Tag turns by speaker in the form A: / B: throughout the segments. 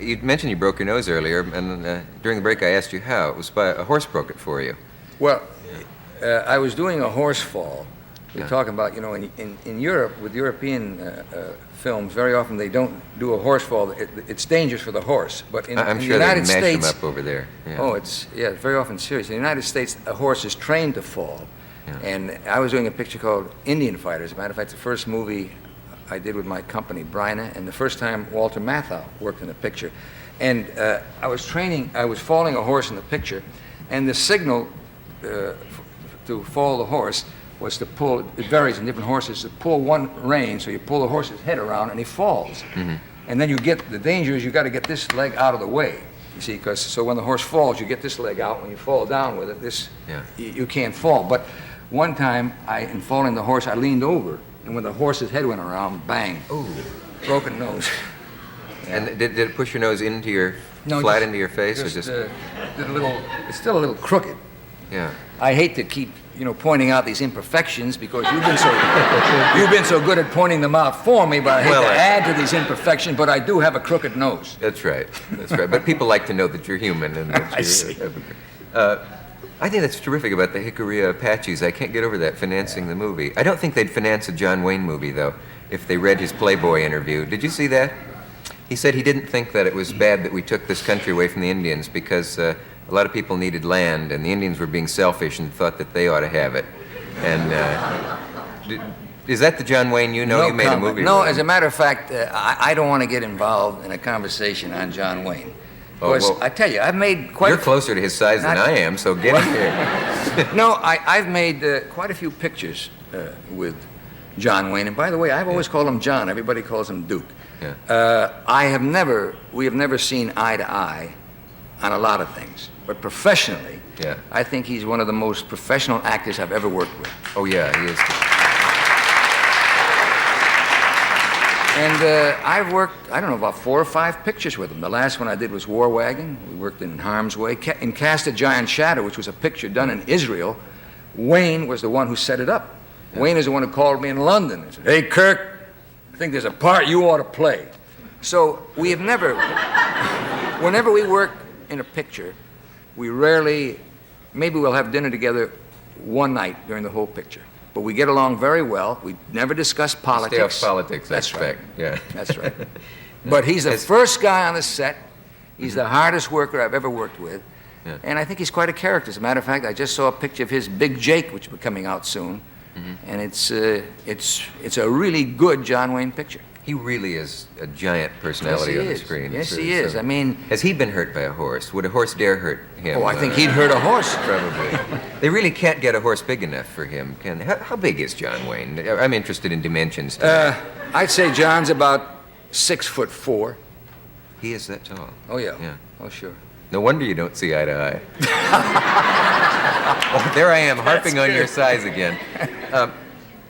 A: you mentioned you broke your nose earlier, and during the break I asked you how. It was a horse broke it for you.
B: Well, I was doing a horse fall. We're
A: Yeah.
B: talking about, you know, in Europe, with European films, very often they don't do a horse fall. It's dangerous for the horse. But in
A: I'm
B: the
A: sure
B: United
A: they mash
B: States,
A: them up over there. Yeah.
B: oh, it's very often serious. In the United States, a horse is trained to fall.
A: Yeah.
B: And I was doing a picture called Indian Fighter. As a matter of fact, the first movie I did with my company, Bryna, and the first time Walter Matthau worked in the picture. And I was falling a horse in the picture, and the signal to fall the horse was to pull, it varies in different horses, to pull one rein, so you pull the horse's head around and he falls.
A: Mm-hmm.
B: And then the danger is you got to get this leg out of the way, you see, so when the horse falls, you get this leg out. When you fall down with it, you can't fall. But one time, in falling the horse, I leaned over, and when the horse's head went around, bang,
A: Ooh.
B: broken nose.
A: And did it push your nose into your, into your face?
B: Just did a little, it's still a little crooked.
A: Yeah.
B: I hate to keep, pointing out these imperfections because you've been so good at pointing them out for me, but I hate to add to these imperfections, but I do have a crooked nose.
A: That's right. That's right. But people like to know that you're human. And that
B: I see.
A: I think that's terrific about the Hickory Apaches. I can't get over that, financing the movie. I don't think they'd finance a John Wayne movie, though, if they read his Playboy interview. Did you see that? He said he didn't think that it was bad that we took this country away from the Indians because a lot of people needed land, and the Indians were being selfish and thought that they ought to have it. And is that the John Wayne you know?
B: No
A: you made
B: comment.
A: a movie
B: No,
A: with
B: as a matter of fact, I don't want to get involved in a conversation on John Wayne. Because I tell you, I've made quite
A: You're closer to his size than I am, so get in here.
B: No, I've made quite a few pictures with John Wayne. And by the way, I've always called him John. Everybody calls him Duke.
A: Yeah.
B: We have never seen eye to eye on a lot of things. But professionally, I think he's one of the most professional actors I've ever worked with.
A: Oh, yeah, he is.
B: And I've worked, I don't know, about 4 or 5 pictures with him. The last one I did was War Wagon. We worked in Harm's Way. In Cast a Giant Shadow, which was a picture done in Israel, Wayne was the one who set it up. Yeah. Wayne is the one who called me in London and said, "Hey, Kirk, I think there's a part you ought to play." So we have never, whenever we work in a picture, we rarely, maybe we'll have dinner together one night during the whole picture. But we get along very well. We never discuss politics.
A: Stay off politics, that's
B: right.
A: Yeah.
B: That's right. But he's the first guy on the set. He's the hardest worker I've ever worked with.
A: Yeah.
B: And I think he's quite a character. As a matter of fact, I just saw a picture of his Big Jake, which will be coming out soon. Mm-hmm. And it's a really good John Wayne picture.
A: He really is a giant personality on the screen.
B: Yes, he is.
A: So.
B: I mean...
A: Has he been hurt by a horse? Would a horse dare hurt him?
B: Oh, I think he'd hurt a horse.
A: Probably. They really can't get a horse big enough for him, can they? How big is John Wayne? I'm interested in dimensions.
B: I'd say John's about 6'4".
A: He is that tall?
B: Oh, yeah.
A: Yeah.
B: Oh, sure.
A: No wonder you don't see eye to eye. Well, there I am, harping on your size again.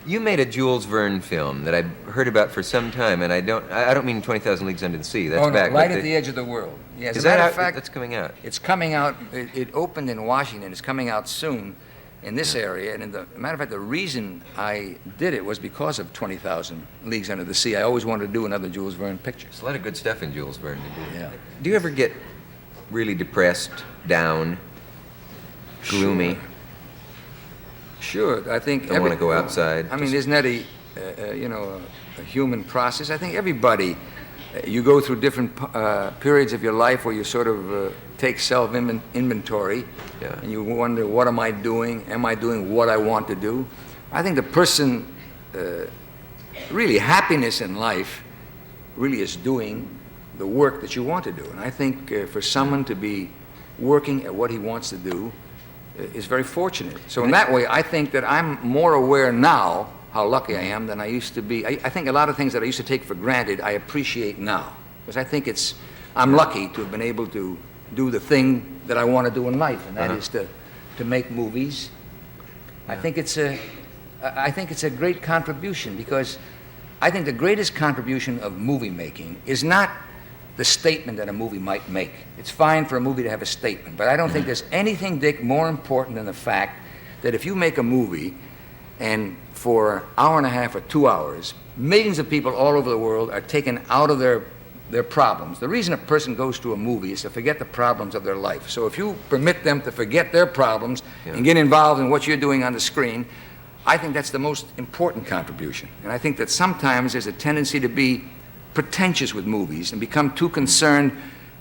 A: You made a Jules Verne film that I've heard about for some time, and I don't mean 20,000 Leagues Under the Sea. That's back.
B: Right at the edge of the world. Yeah,
A: as a matter of fact, that's coming out.
B: It's coming out. It opened in Washington. It's coming out soon in this area. And as a matter of fact, the reason I did it was because of 20,000 Leagues Under the Sea. I always wanted to do another Jules Verne picture.
A: There's a lot of good stuff in Jules Verne to do.
B: Yeah.
A: Do you ever get really depressed, down, gloomy?
B: Sure, I think.
A: Don't want to go outside.
B: I mean, isn't that a human process? I think everybody, you go through different periods of your life where you sort of take self-inventory, and you wonder, what am I doing? Am I doing what I want to do? I think the person, really happiness in life, really is doing the work that you want to do. And I think for someone to be working at what he wants to do is very fortunate. So in that way, I think that I'm more aware now how lucky I am than I used to be. I think a lot of things that I used to take for granted, I appreciate now. Because I think I'm lucky to have been able to do the thing that I want to do in life, and that is to make movies. I think it's a great contribution, because I think the greatest contribution of movie making is not the statement that a movie might make. It's fine for a movie to have a statement, but I don't think there's anything, Dick, more important than the fact that if you make a movie and for an hour and a half or 2 hours, millions of people all over the world are taken out of their their problems. The reason a person goes to a movie is to forget the problems of their life. So if you permit them to forget their problems and get involved in what you're doing on the screen, I think that's the most important contribution. And I think that sometimes there's a tendency to be pretentious with movies and become too concerned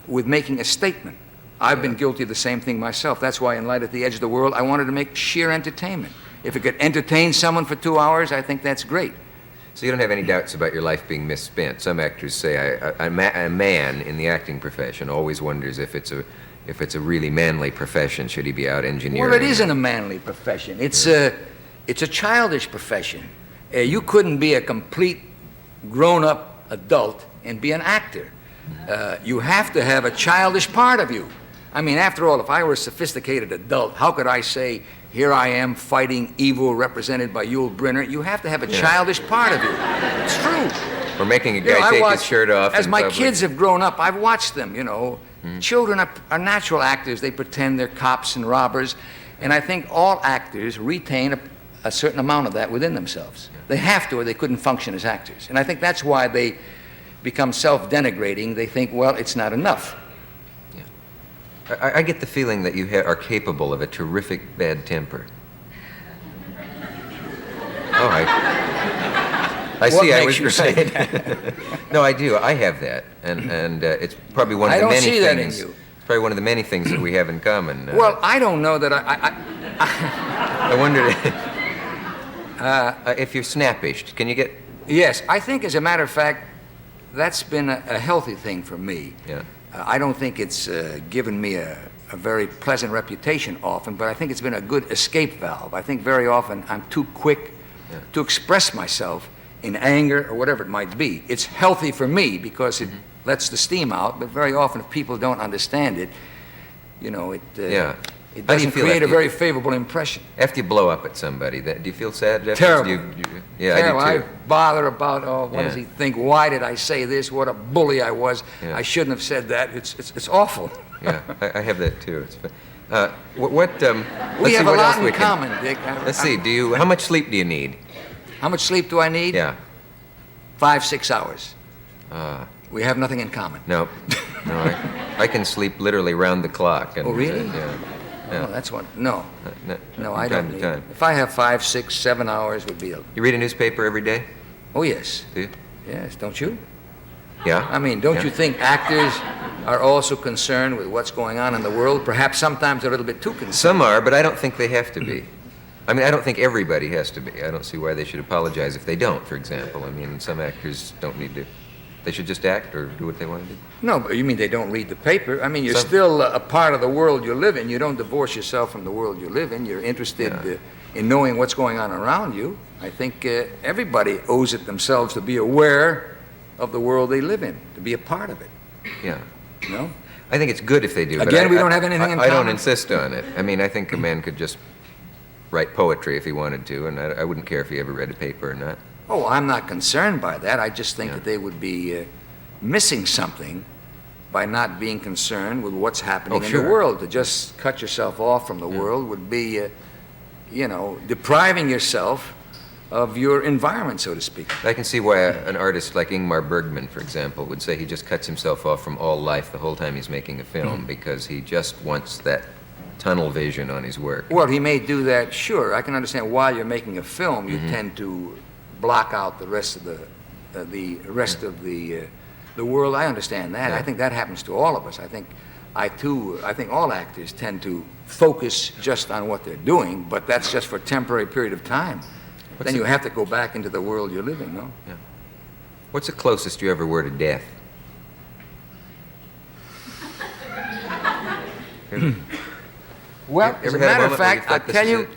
B: with making a statement. I've been guilty of the same thing myself. That's why in Light at the Edge of the World, I wanted to make sheer entertainment. If it could entertain someone for 2 hours, I think that's great.
A: So you don't have any doubts about your life being misspent. Some actors say a man in the acting profession always wonders if it's a really manly profession. Should he be out engineering?
B: Well, it isn't a manly profession. It's a childish profession. You couldn't be a complete grown-up adult and be an actor. You have to have a childish part of you. I mean, after all, if I were a sophisticated adult, how could I say, here I am fighting evil represented by Yul Brynner? You have to have a childish part of you. It's true.
A: Or making a guy take his shirt off.
B: As
A: in
B: my
A: public.
B: kids have grown up, I've watched them, you know. Children are natural actors. They pretend they're cops and robbers. And I think all actors retain a certain amount of that within themselves. They have to, or they couldn't function as actors. And I think that's why they become self-denigrating. They think, well, it's not enough.
A: I get the feeling that you are capable of a terrific bad temper. All right. I see.
B: What
A: I
B: makes
A: was
B: you say that?
A: No, I do. I have that, and it's probably one of
B: I
A: the
B: don't
A: many
B: see
A: things.
B: that in you.
A: It's probably one of the many things that we have in common.
B: Well, I don't know that
A: I wondered if you're snappish. Can you get?
B: Yes, I think, as a matter of fact, that's been a healthy thing for me.
A: Yeah.
B: I don't think it's given me a very pleasant reputation often, but I think it's been a good escape valve. I think very often I'm too quick to express myself in anger or whatever it might be. It's healthy for me because it lets the steam out, but very often if people don't understand it, you know, it doesn't create a very favorable impression.
A: After you blow up at somebody, do you feel sad afterwards?
B: Terrible.
A: Yeah,
B: Terrible.
A: I do too.
B: I bother about, what does he think? Why did I say this? What a bully I was.
A: Yeah.
B: I shouldn't have said that. It's awful.
A: Yeah, I have that too. It's,
B: We have a lot in common, Dick.
A: Let's see. How much sleep do you need?
B: How much sleep do I need?
A: Yeah.
B: 5-6 hours. We have nothing in common.
A: No, I can sleep literally round the clock. And,
B: Oh, really?
A: Yeah.
B: Oh, that's one. No,
A: From
B: I
A: time
B: don't
A: to
B: need.
A: time.
B: If I have 5, 6, 7 hours, would be a.
A: You read a newspaper every day?
B: Oh yes,
A: Do you?
B: yes. Don't you?
A: Yeah.
B: I mean, don't
A: Yeah.
B: you think actors are also concerned with what's going on in the world? Perhaps sometimes a little bit too concerned.
A: Some are, but I don't think they have to be. I mean, I don't think everybody has to be. I don't see why they should apologize if they don't, for example. I mean, some actors don't need to. They should just act or do what they want to do.
B: No, but you mean they don't read the paper? I mean, you're
A: Some-
B: still a part of the world you live in. You don't divorce yourself from the world you live in. You're interested in knowing what's going on around you. I think everybody owes it themselves to be aware of the world they live in, to be a part of it.
A: Yeah.
B: No?
A: I think it's good if they do. but
B: Again,
A: I-
B: we don't have anything in
A: I don't
B: common.
A: insist on it. I mean, I think a man could just write poetry if he wanted to, and I wouldn't care if he ever read a paper or not.
B: Oh, I'm not concerned by that. I just think that they would be missing something by not being concerned with what's happening in the
A: sure.
B: world. To just cut yourself off from the world would be, depriving yourself of your environment, so to speak.
A: I can see why an artist like Ingmar Bergman, for example, would say he just cuts himself off from all life the whole time he's making a film because he just wants that tunnel vision on his work.
B: Well, he may do that, sure. I can understand while you're making a film, you tend to block out the rest of the world. I understand that.
A: Yeah.
B: I think that happens to all of us. I think all actors tend to focus just on what they're doing, but that's just for a temporary period of time. Then you have to go back into the world you're living, no?
A: Yeah. What's the closest you ever were to death?
B: Well, as
A: Ever
B: a
A: had a
B: matter of
A: moment where you
B: fact,
A: thought this is it?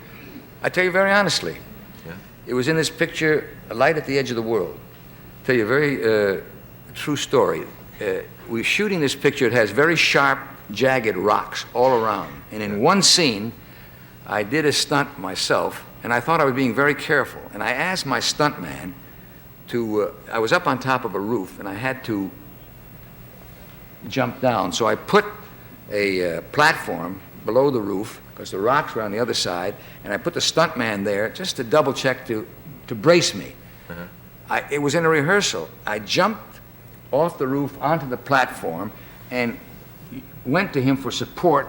B: I tell you very honestly,
A: Yeah.
B: it was in this picture, A Light at the Edge of the World. I'll tell you a very true story. We're shooting this picture. It has very sharp, jagged rocks all around. And in one scene, I did a stunt myself, and I thought I was being very careful. And I asked my stuntman I was up on top of a roof, and I had to jump down. So I put a platform below the roof, because the rocks were on the other side, and I put the stuntman there just to double check to brace me. It was in a rehearsal. I jumped off the roof onto the platform and went to him for support.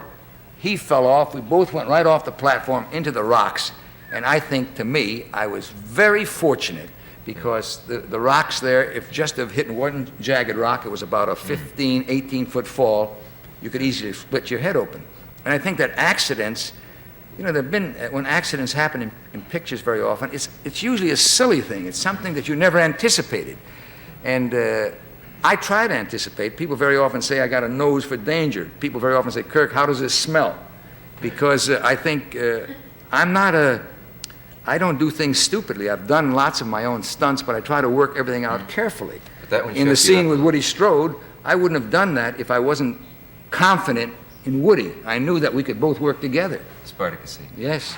B: He fell off. We both went right off the platform into the rocks. And I think, to me, I was very fortunate because the rocks there, if just have hit one jagged rock, it was about a 15, 18-foot fall, you could easily split your head open. And I think that accidents, you know, when accidents happen in pictures very often, it's usually a silly thing. It's something that you never anticipated. And I try to anticipate. People very often say, I got a nose for danger. People very often say, Kirk, how does this smell? Because I think I don't do things stupidly. I've done lots of my own stunts, but I try to work everything out carefully.
A: But that one
B: In the
A: shows you
B: scene
A: up.
B: with Woody Strode, I wouldn't have done that if I wasn't confident in Woody. I knew that we could both work together.
A: Spartacus scene.
B: Yes.